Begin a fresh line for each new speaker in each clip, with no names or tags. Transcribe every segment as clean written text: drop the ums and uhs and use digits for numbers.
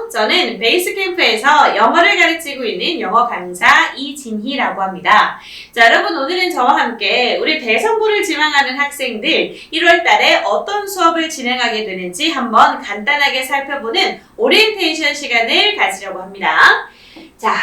저는 베이스 캠프에서 영어를 가르치고 있는 영어 강사 이진희라고 합니다. 자, 여러분 오늘은 저와 함께 우리 대성고를 지망하는 학생들 1월 달에 어떤 수업을 진행하게 되는지 한번 간단하게 살펴보는 오리엔테이션 시간을 가지려고 합니다. 자,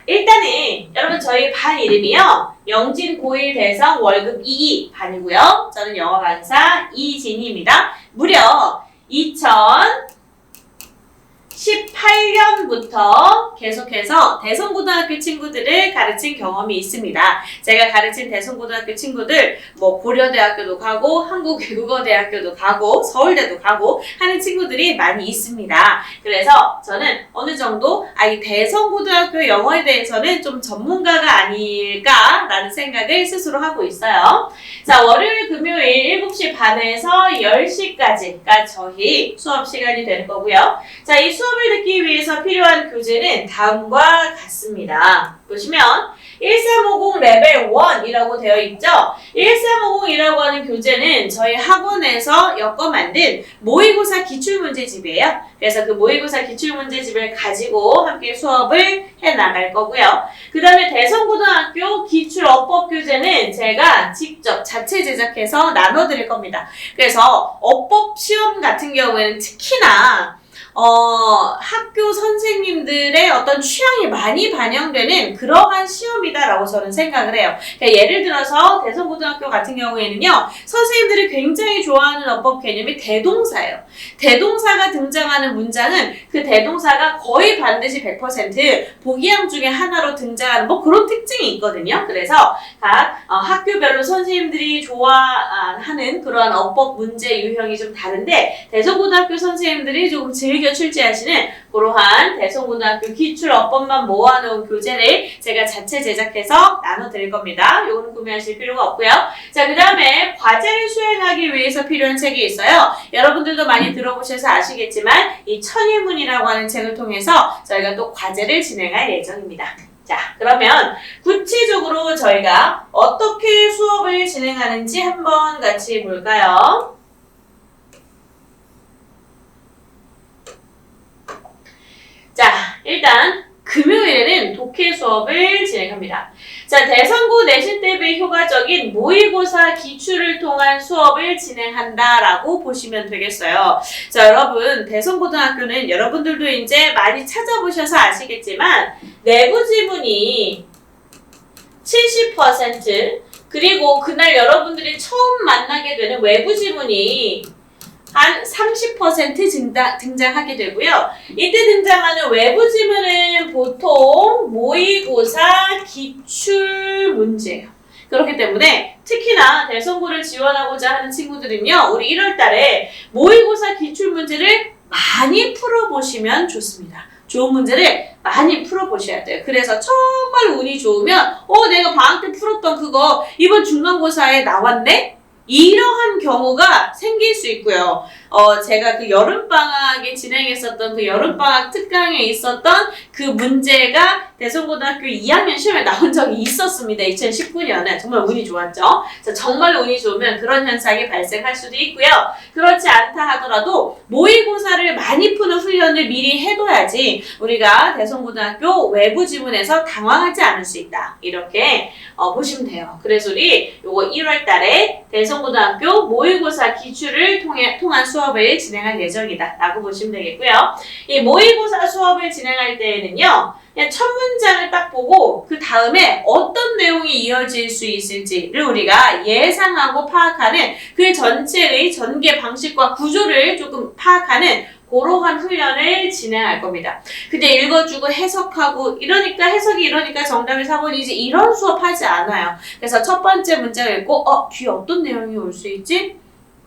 일단은 여러분 저희 반 이름이요. 영진 고1 대성 월급 22 반이고요. 저는 영어 강사 이진희입니다. 무려 2018년부터 계속해서 대성고등학교 친구들을 가르친 경험이 있습니다. 제가 가르친 대성고등학교 친구들 고려대학교도 가고 한국외국어대학교도 가고 서울대도 가고 하는 친구들이 많이 있습니다. 그래서 저는 어느 정도 이 대성고등학교 영어에 대해서는 좀 전문가가 아닐까라는 생각을 스스로 하고 있어요. 자, 월요일 금요일 7시 반에서 10시까지가 저희 수업 시간이 되는 거고요. 자, 이 수업을 듣기 위해서 필요한 교재는 다음과 같습니다. 보시면 1350 레벨 1이라고 되어 있죠? 1350이라고 하는 교재는 저희 학원에서 엮어 만든 모의고사 기출문제집이에요. 그래서 그 모의고사 기출문제집을 가지고 함께 수업을 해 나갈 거고요. 그 다음에 대성고등학교 기출어법 교재는 제가 직접 자체 제작해서 나눠드릴 겁니다. 그래서 어법 시험 같은 경우에는 특히나 학교 선생님들의 어떤 취향이 많이 반영되는 그러한 시험이다라고 저는 생각을 해요. 그러니까 예를 들어서 대성고등학교 같은 경우에는요, 선생님들이 굉장히 좋아하는 어법 개념이 대동사예요. 대동사가 등장하는 문장은 그 대동사가 거의 반드시 100% 보기양 중에 하나로 등장하는 그런 특징이 있거든요. 그래서 각 학교별로 선생님들이 좋아하는 그러한 어법 문제 유형이 좀 다른데 대성고등학교 선생님들이 조금 즐겨 출제하시는 그러한 대성고등학교 기출어법만 모아놓은 교재를 제가 자체 제작해서 나눠드릴 겁니다. 요거는 구매하실 필요가 없고요. 자, 그 다음에 과제를 수행하기 위해서 필요한 책이 있어요. 여러분들도 많이 들어보셔서 아시겠지만 이 천일문이라고 하는 책을 통해서 저희가 또 과제를 진행할 예정입니다. 자, 그러면 구체적으로 저희가 어떻게 수업을 진행하는지 한번 같이 볼까요? 자, 일단 금요일에는 독해 수업을 진행합니다. 자, 대성고 내신 대비 효과적인 모의고사 기출을 통한 수업을 진행한다라고 보시면 되겠어요. 자, 여러분 대성고등학교는 여러분들도 이제 많이 찾아보셔서 아시겠지만 내부 지문이 70% 그리고 그날 여러분들이 처음 만나게 되는 외부 지문이 한 30% 등장하게 되고요. 이때 등장하는 외부 지문은 보통 모의고사 기출 문제예요. 그렇기 때문에 특히나 대성고를 지원하고자 하는 친구들은요, 우리 1월 달에 모의고사 기출 문제를 많이 풀어보시면 좋습니다. 좋은 문제를 많이 풀어보셔야 돼요. 그래서 정말 운이 좋으면 내가 방학 때 풀었던 그거 이번 중간고사에 나왔네? 이러한 경우가 생길 수 있고요. 제가 그 여름방학에 진행했었던 그 여름방학 특강에 있었던 그 문제가 대성고등학교 2학년 시험에 나온 적이 있었습니다. 2019년에. 정말 운이 좋았죠. 자, 정말 운이 좋으면 그런 현상이 발생할 수도 있고요. 그렇지 않다 하더라도 모의고사를 많이 푸는 훈련을 미리 해둬야지 우리가 대성고등학교 외부 지문에서 당황하지 않을 수 있다. 이렇게 보시면 돼요. 그래서 우리 요거 1월 달에 대성고등학교 모의고사 기출을 통한 수업을 진행할 예정이다 라고 보시면 되겠고요. 이 모의고사 수업을 진행할 때에는요, 그냥 첫 문장을 딱 보고 그 다음에 어떤 내용이 이어질 수 있을지를 우리가 예상하고 파악하는 그 전체의 전개 방식과 구조를 조금 파악하는 그러한 훈련을 진행할 겁니다. 근데 읽어주고 해석하고 해석이 정답이 4번이지 이런 수업 하지 않아요. 그래서 첫 번째 문장을 읽고 뒤에 어떤 내용이 올 수 있지?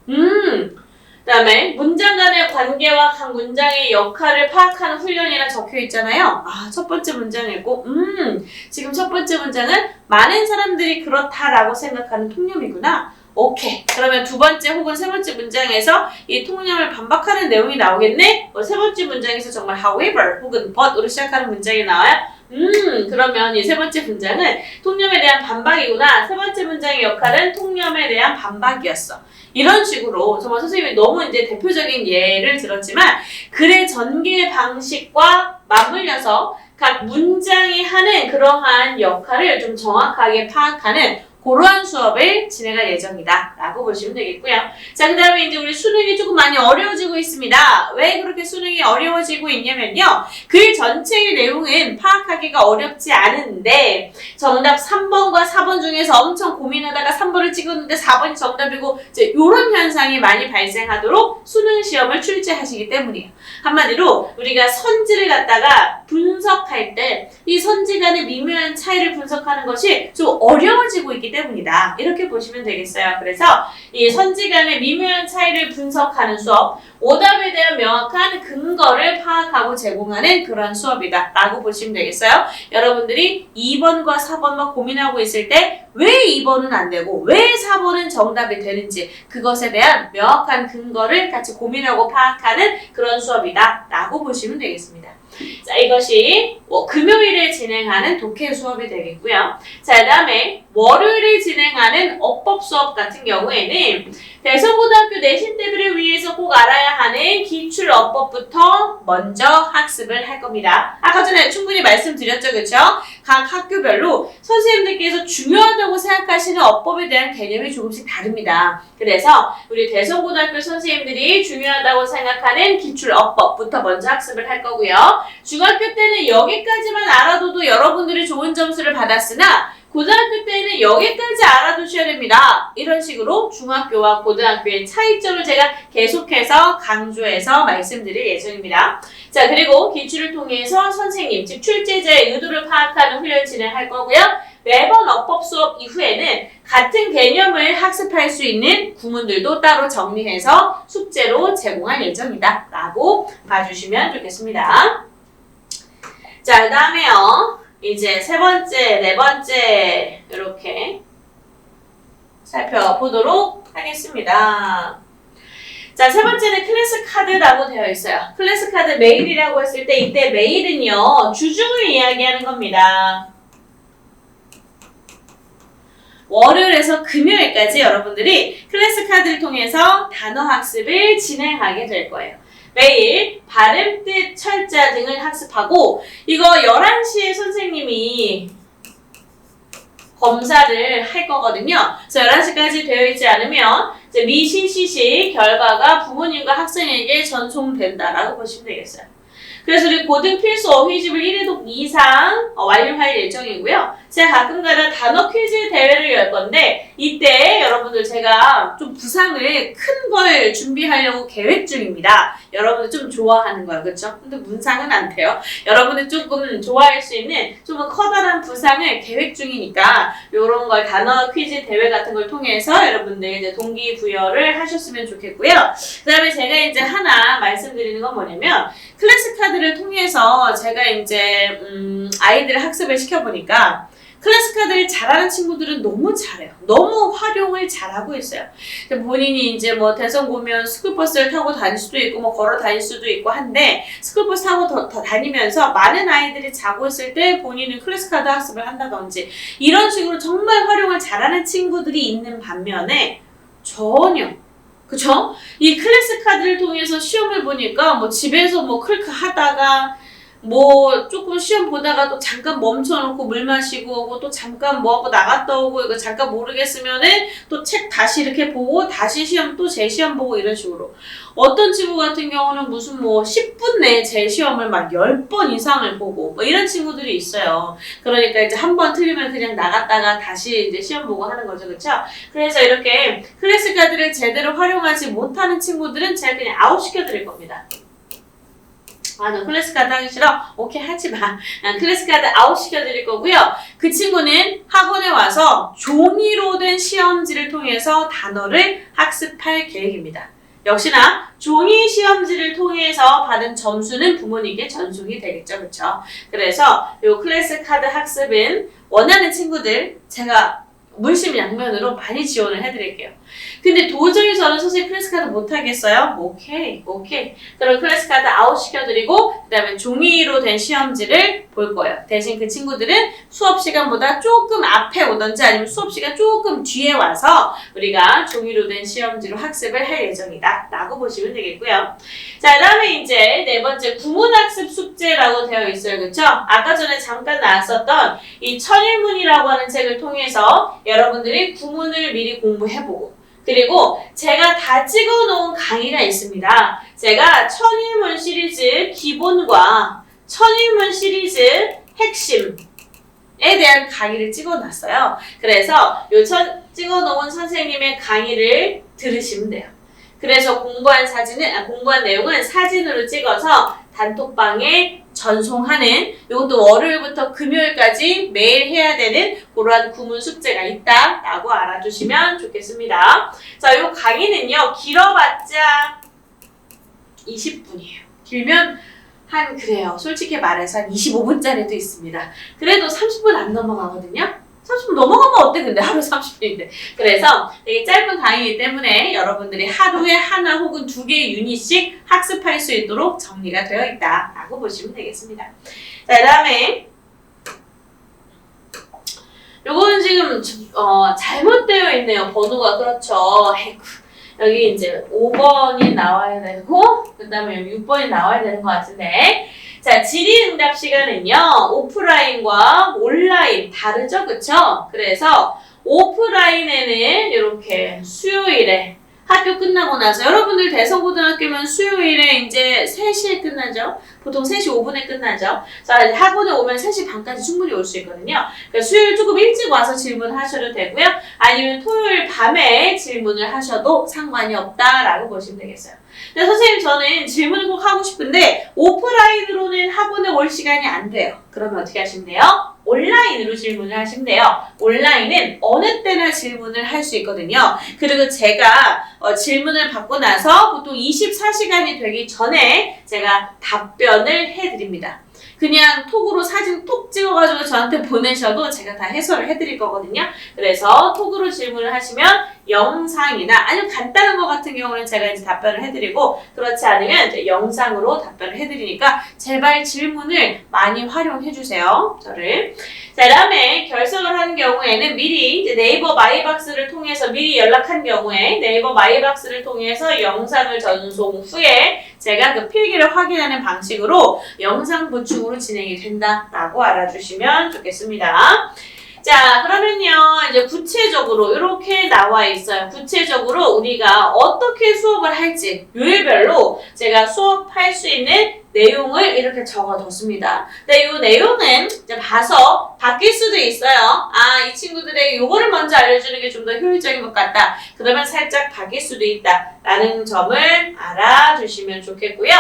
그 다음에 문장 간의 관계와 각 문장의 역할을 파악하는 훈련이라 적혀 있잖아요. 첫 번째 문장을 읽고 지금 첫 번째 문장은 많은 사람들이 그렇다라고 생각하는 통념이구나. 오케이. 그러면 두 번째 혹은 세 번째 문장에서 이 통념을 반박하는 내용이 나오겠네? 세 번째 문장에서 정말 however 혹은 but으로 시작하는 문장이 나와요. 그러면 이 세 번째 문장은 통념에 대한 반박이구나. 세 번째 문장의 역할은 통념에 대한 반박이었어. 이런 식으로 정말 선생님이 너무 이제 대표적인 예를 들었지만 글의 전개 방식과 맞물려서 각 문장이 하는 그러한 역할을 좀 정확하게 파악하는 그러한 수업을 진행할 예정이다 라고 보시면 되겠고요. 자, 그 다음에 이제 우리 수능이 조금 많이 어려워지고 있습니다. 왜 그렇게 수능이 어려워지고 있냐면요. 글 전체의 내용은 파악하기가 어렵지 않은데 정답 3번과 4번 중에서 엄청 고민하다가 3번을 찍었는데 4번이 정답이고 이제 이런 현상이 많이 발생하도록 수능 시험을 출제하시기 때문이에요. 한마디로 우리가 선지를 갖다가 분석할 때 이 선지 간의 미묘한 차이를 분석하는 것이 좀 어려워지고 있기 때문이다. 이렇게 보시면 되겠어요. 그래서 이 선지 간의 미묘한 차이를 분석하는 수업, 오답에 대한 명확한 근거를 파악하고 제공하는 그런 수업이다 라고 보시면 되겠어요. 여러분들이 2번과 4번만 고민하고 있을 때 왜 2번은 안 되고 왜 4번은 정답이 되는지 그것에 대한 명확한 근거를 같이 고민하고 파악하는 그런 수업이다 라고 보시면 되겠습니다. 자, 이것이 금요일에 진행하는 독해 수업이 되겠고요. 자, 그 다음에 월요일에 진행하는 어법 수업 같은 경우에는 대성고등학교 내신 대비를 위해서 꼭 알아야 하는 기출 어법부터 먼저 학습을 할 겁니다. 아까 전에 충분히 말씀드렸죠, 그렇죠? 각 학교별로 선생님들께서 중요하다고 생각하시는 어법에 대한 개념이 조금씩 다릅니다. 그래서 우리 대성고등학교 선생님들이 중요하다고 생각하는 기출 어법부터 먼저 학습을 할 거고요. 중학교 때는 여기까지만 알아둬도 여러분들이 좋은 점수를 받았으나 고등학교 때는 여기까지 알아두셔야 됩니다. 이런 식으로 중학교와 고등학교의 차이점을 제가 계속해서 강조해서 말씀드릴 예정입니다. 자, 그리고 기출을 통해서 선생님, 즉 출제자의 의도를 파악하는 훈련 진행할 거고요. 매번 어법 수업 이후에는 같은 개념을 학습할 수 있는 구문들도 따로 정리해서 숙제로 제공할 예정이다 라고 봐주시면 좋겠습니다. 자, 그 다음에요. 이제 세 번째, 네 번째 이렇게 살펴보도록 하겠습니다. 자, 세 번째는 클래스 카드라고 되어 있어요. 클래스 카드 메일이라고 했을 때 이때 메일은요. 주중을 이야기하는 겁니다. 월요일에서 금요일까지 여러분들이 클래스 카드를 통해서 단어 학습을 진행하게 될 거예요. 매일 발음, 뜻, 철자 등을 학습하고 이거 11시에 선생님이 검사를 할 거거든요. 그래서 11시까지 되어 있지 않으면 이제 미시시시 결과가 부모님과 학생에게 전송된다라고 보시면 되겠어요. 그래서 우리 고등 필수 어휘집을 1회독 이상 완료할 예정이고요. 제가 가끔가다 단어 퀴즈 대회를 열 건데 이때 여러분들 제가 좀 부상을 큰 걸 준비하려고 계획 중입니다. 여러분들 좀 좋아하는 거예요. 그렇죠? 근데 문상은 안 돼요. 여러분들 조금 좋아할 수 있는 좀 커다란 부상을 계획 중이니까 이런 걸 단어 퀴즈 대회 같은 걸 통해서 여러분들 이제 동기부여를 하셨으면 좋겠고요. 그 다음에 제가 이제 하나 말씀드리는 건 뭐냐면 클래스 카드를 통해서 제가 이제 아이들을 학습을 시켜보니까 클래스 카드를 잘하는 친구들은 너무 잘해요. 너무 활용을 잘하고 있어요. 본인이 이제 뭐 대선 보면 스쿨버스를 타고 다닐 수도 있고 뭐 걸어 다닐 수도 있고 한데 스쿨버스 타고 더 다니면서 많은 아이들이 자고 있을 때 본인은 클래스 카드 학습을 한다든지 이런 식으로 정말 활용을 잘하는 친구들이 있는 반면에 전혀 그쵸? 이 클래스 카드를 통해서 시험을 보니까 뭐 집에서 뭐 클크 하다가 뭐 조금 시험 보다가 또 잠깐 멈춰놓고 물 마시고 오고 또 잠깐 뭐 하고 나갔다 오고 이거 잠깐 모르겠으면은 또 책 다시 이렇게 보고 다시 시험 또 재시험 보고 이런 식으로 어떤 친구 같은 경우는 무슨 뭐 10분 내에 재시험을 막 10번 이상을 보고 뭐 이런 친구들이 있어요. 그러니까 이제 한 번 틀리면 그냥 나갔다가 다시 이제 시험 보고 하는 거죠. 그쵸? 그래서 이렇게 클래스 카드를 제대로 활용하지 못하는 친구들은 제가 그냥 아웃시켜 드릴 겁니다. 아, 너 클래스 카드 하기 싫어? 오케이, 하지 마. 클래스 카드 아웃 시켜드릴 거고요. 그 친구는 학원에 와서 종이로 된 시험지를 통해서 단어를 학습할 계획입니다. 역시나 종이 시험지를 통해서 받은 점수는 부모님께 전송이 되겠죠. 그렇죠? 그래서 이 클래스 카드 학습은 원하는 친구들 제가 물심 양면으로 많이 지원을 해드릴게요. 근데 도저히 저는 선생님 클래스카드 못하겠어요? 오케이. 그럼 클래스카드 아웃 시켜드리고 그 다음에 종이로 된 시험지를 볼 거예요. 대신 그 친구들은 수업 시간보다 조금 앞에 오던지 아니면 수업 시간 조금 뒤에 와서 우리가 종이로 된 시험지로 학습을 할 예정이다 라고 보시면 되겠고요. 자, 그 다음에 이제 네 번째 구문학습 숙제라고 되어 있어요. 그쵸? 아까 전에 잠깐 나왔었던 이 천일문이라고 하는 책을 통해서 여러분들이 구문을 미리 공부해보고 그리고 제가 다 찍어놓은 강의가 있습니다. 제가 천일문 시리즈 기본과 천일문 시리즈 핵심에 대한 강의를 찍어놨어요. 그래서 요 찍어놓은 선생님의 강의를 들으시면 돼요. 그래서 공부한 내용은 사진으로 찍어서 단톡방에 전송하는 이것도 월요일부터 금요일까지 매일 해야 되는 그러한 구문 숙제가 있다라고 알아두시면 좋겠습니다. 자, 이 강의는요 길어봤자 20분이에요. 길면 그래요. 솔직히 말해서 한 25분짜리도 있습니다. 그래도 30분 안 넘어가거든요. 30분 넘어가면 어때? 근데 하루 30분인데. 그래서 되게 짧은 강의이기 때문에 여러분들이 하루에 하나 혹은 2개의 유닛씩 학습할 수 있도록 정리가 되어 있다라고 보시면 되겠습니다. 자, 그 다음에 요거는 지금 잘못되어 있네요. 번호가. 그렇죠. 여기 이제 5번이 나와야 되고 그 다음에 6번이 나와야 되는 것 같은데 자, 질의응답 시간은요 오프라인과 온라인 다르죠? 그쵸? 그래서 오프라인에는 이렇게 수요일에 학교 끝나고 나서 여러분들 대성고등학교면 수요일에 이제 3시에 끝나죠? 보통 3시 5분에 끝나죠? 자, 학원에 오면 3시 반까지 충분히 올 수 있거든요. 그러니까 수요일 조금 일찍 와서 질문하셔도 되고요. 아니면 토요일 밤에 질문을 하셔도 상관이 없다라고 보시면 되겠어요. 근데 선생님 저는 질문을 꼭 하고 싶은데 오프라인으로는 학원에 올 시간이 안 돼요. 그러면 어떻게 하시면 돼요? 온라인으로 질문을 하시면 돼요. 온라인은 어느 때나 질문을 할 수 있거든요. 그리고 제가 질문을 받고 나서 보통 24시간이 되기 전에 제가 답변을 해드립니다. 그냥 톡으로 사진 톡 찍어가지고 저한테 보내셔도 제가 다 해설을 해드릴 거거든요. 그래서 톡으로 질문을 하시면 영상이나 아니면 간단한 거 같은 경우는 제가 이제 답변을 해드리고 그렇지 않으면 이제 영상으로 답변을 해드리니까 제발 질문을 많이 활용해주세요. 저를. 자, 그 다음에 결석을 하는 경우에는 미리 이제 네이버 마이박스를 통해서 미리 연락한 경우에 네이버 마이박스를 통해서 영상을 전송 후에 제가 그 필기를 확인하는 방식으로 영상 보충으로 진행이 된다라고 알아주시면 좋겠습니다. 자, 그러면요, 이제 구체적으로 이렇게 나와 있어요. 구체적으로 우리가 어떻게 수업을 할지 요일별로 제가 수업할 수 있는 내용을 이렇게 적어뒀습니다. 근데 이 내용은 이제 봐서 바뀔 수도 있어요. 이 친구들에게 요거를 먼저 알려주는 게 좀 더 효율적인 것 같다. 그러면 살짝 바뀔 수도 있다라는 점을 알아주시면 좋겠고요.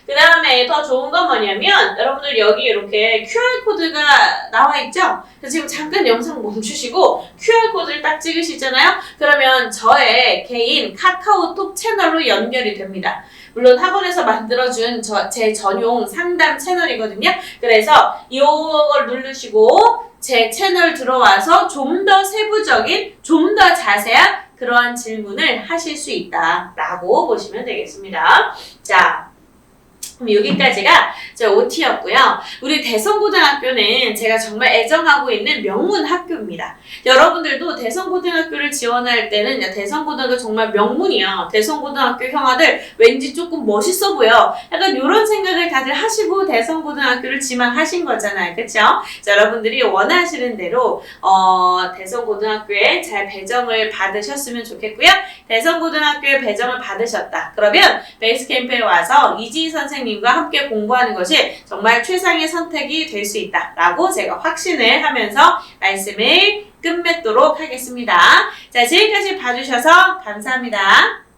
그 다음에 더 좋은 건 뭐냐면 여러분들 여기 이렇게 QR코드가 나와 있죠? 그래서 지금 잠깐 영상 멈추시고 QR코드를 딱 찍으시잖아요? 그러면 저의 개인 카카오톡 채널로 연결이 됩니다. 물론 학원에서 만들어준 제 전용 상담 채널이거든요. 그래서 이걸 누르시고 제 채널 들어와서 좀 더 세부적인, 좀 더 자세한 그러한 질문을 하실 수 있다라고 보시면 되겠습니다. 자, 그럼 여기까지가 제 OT였고요. 우리 대성고등학교는 제가 정말 애정하고 있는 명문 학교입니다. 여러분들도 대성고등학교를 지원할 때는 대성고등학교 정말 명문이야. 대성고등학교 형아들 왠지 조금 멋있어 보여. 약간 이런 생각을 다들 하시고 대성고등학교를 지망하신 거잖아요. 그쵸? 자, 여러분들이 원하시는 대로 대성고등학교에 잘 배정을 받으셨으면 좋겠고요. 대성고등학교에 배정을 받으셨다. 그러면 베이스캠프에 와서 이지희 선생님과 함께 공부하는 것이 정말 최상의 선택이 될 수 있다라고 제가 확신을 하면서 말씀을 끝맺도록 하겠습니다. 자, 지금까지 봐주셔서 감사합니다.